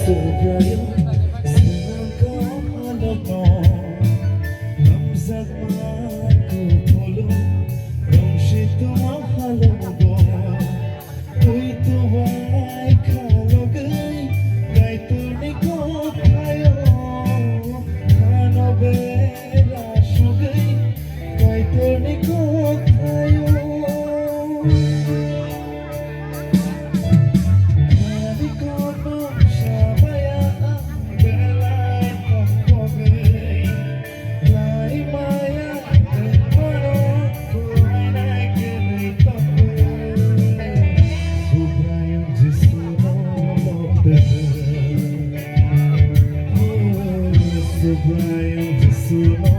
Sobrang senang kau menunggu Hamzat aku bolu Ramshit mahalo go Tui tu vai khalo gai Gai tu ni ko khayo Khano bela shugai Gai tu ni ko khayo Brian,